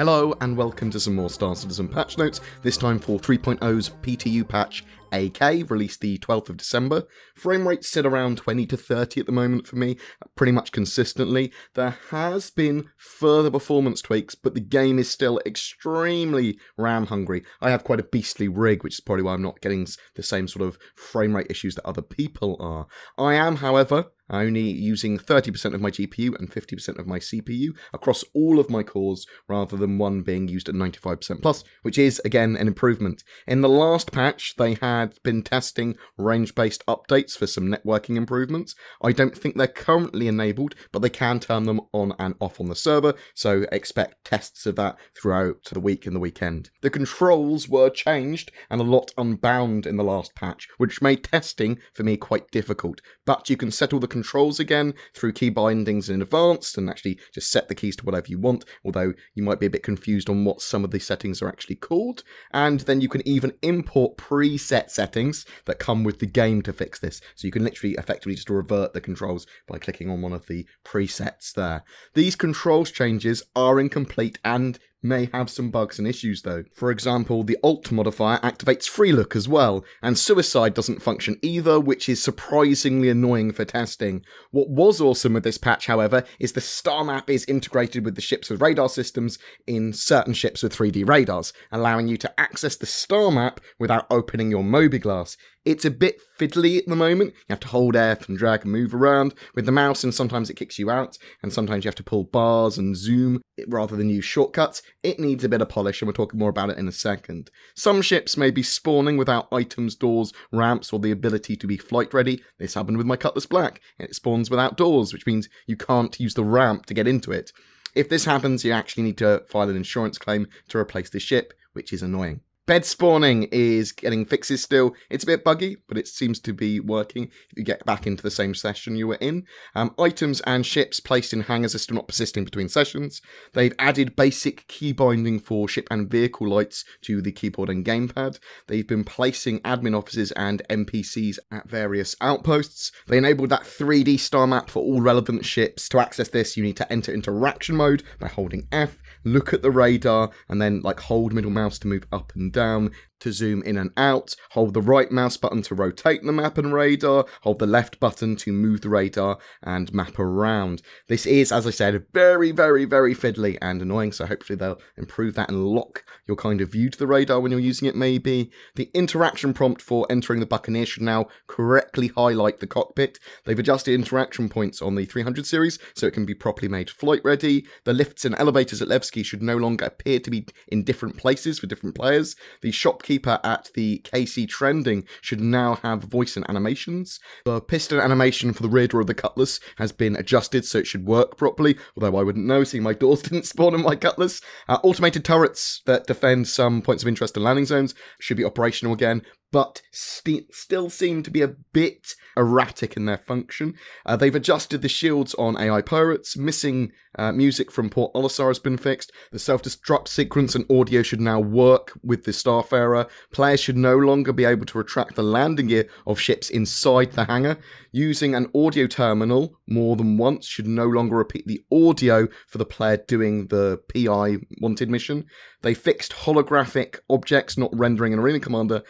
Hello and welcome to some more Star Citizen patch notes, this time for 3.0's PTU patch AK, released the 12th of December. Frame rates sit around 20 to 30 at the moment for me, pretty much consistently. There has been further performance tweaks, but the game is still extremely RAM hungry. I have quite a beastly rig, which is probably why I'm not getting the same sort of frame rate issues that other people are. I am, however, only using 30% of my GPU and 50% of my CPU across all of my cores, rather than one being used at 95% plus, which is, again, an improvement. In the last patch, they had been testing range-based updates for some networking improvements. I don't think they're currently enabled, but they can turn them on and off on the server, so expect tests of that throughout the week and the weekend. The controls were changed and a lot unbound in the last patch, which made testing for me quite difficult, but you can set all the controls again through key bindings in advanced and actually just set the keys to whatever you want, although you might be a bit confused on what some of these settings are actually called. And then you can even import preset settings that come with the game to fix this, so you can literally effectively just revert the controls by clicking on one of the presets there. These controls changes are incomplete and may have some bugs and issues though. For example, the Alt modifier activates free look as well, and Suicide doesn't function either, which is surprisingly annoying for testing. What was awesome with this patch, however, is the star map is integrated with the ships with radar systems in certain ships with 3D radars, allowing you to access the star map without opening your Mobiglass. It's a bit fiddly at the moment. You have to hold F and drag and move around with the mouse, and sometimes it kicks you out, and sometimes you have to pull bars and zoom rather than use shortcuts. It needs a bit of polish, and we'll talk more about it in a second. Some ships may be spawning without items, doors, ramps, or the ability to be flight ready. This happened with my Cutlass Black. It spawns without doors, which means you can't use the ramp to get into it. If this happens, you actually need to file an insurance claim to replace the ship, which is annoying. Bed spawning is getting fixes still. It's a bit buggy, but it seems to be working if you get back into the same session you were in. Items and ships placed in hangars are still not persisting between sessions. They've added basic key binding for ship and vehicle lights to the keyboard and gamepad. They've been placing admin offices and NPCs at various outposts. They enabled that 3D star map for all relevant ships. To access this, you need to enter interaction mode by holding F, look at the radar, and then hold middle mouse to move up and down to zoom in and out, hold the right mouse button to rotate the map and radar, hold the left button to move the radar and map around. This is, as I said, very, very, very fiddly and annoying, so hopefully they'll improve that and lock your kind of view to the radar when you're using it maybe. The interaction prompt for entering the Buccaneer should now correctly highlight the cockpit. They've adjusted interaction points on the 300 series so it can be properly made flight ready. The lifts and elevators at Levski should no longer appear to be in different places for different players. The shopkeeper at the KC Trending should now have voice and animations. The piston animation for the rear door of the Cutlass has been adjusted so it should work properly, although I wouldn't know seeing my doors didn't spawn in my Cutlass. Automated turrets that defend some points of interest and landing zones should be operational again, but still seem to be a bit erratic in their function. They've adjusted the shields on AI pirates. Missing music from Port Olisar has been fixed. The self-destruct sequence and audio should now work with the Starfarer. Players should no longer be able to retract the landing gear of ships inside the hangar. Using an audio terminal more than once should no longer repeat the audio for the player doing the PI wanted mission. They fixed holographic objects not rendering an Arena Commander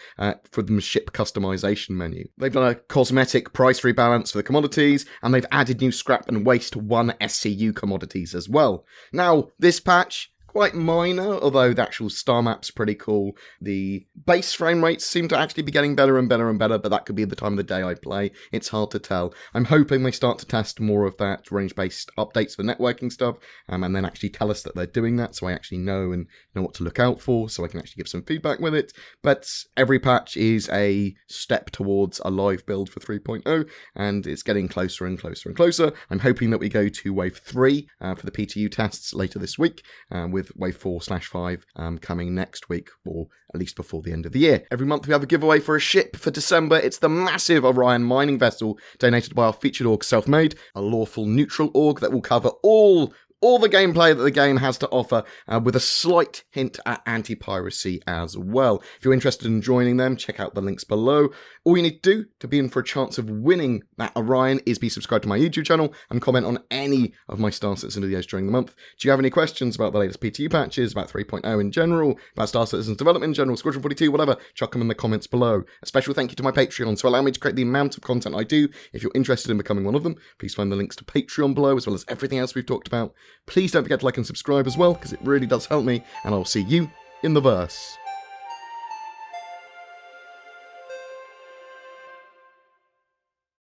for the ship customization menu. They've done a cosmetic price rebalance for the commodities, and they've added new scrap and waste 1 SCU commodities as well. Now, this patch, quite minor, although the actual star map's pretty cool. The base frame rates seem to actually be getting better and better and better, but that could be the time of the day I play. It's hard to tell. I'm hoping they start to test more of that range-based updates for networking stuff, and then actually tell us that they're doing that, so I actually know what to look out for, so I can actually give some feedback with it. But every patch is a step towards a live build for 3.0, and it's getting closer and closer and closer. I'm hoping that we go to Wave 3 for the PTU tests later this week, with Wave 4/5 coming next week, or at least before the end of the year. Every month we have a giveaway for a ship. For December, it's the massive Orion mining vessel donated by our featured org Selfmade, a lawful neutral org that will cover all all the gameplay that the game has to offer, with a slight hint at anti-piracy as well. If you're interested in joining them, check out the links below. All you need to do to be in for a chance of winning that Orion is be subscribed to my YouTube channel and comment on any of my Star Citizen videos during the month. Do you have any questions about the latest PTU patches, about 3.0 in general, about Star Citizen's development in general, Squadron 42, whatever, chuck them in the comments below. A special thank you to my Patreon to allow me to create the amount of content I do. If you're interested in becoming one of them, please find the links to Patreon below, as well as everything else we've talked about. Please don't forget to like and subscribe as well, because it really does help me, and I'll see you in the verse.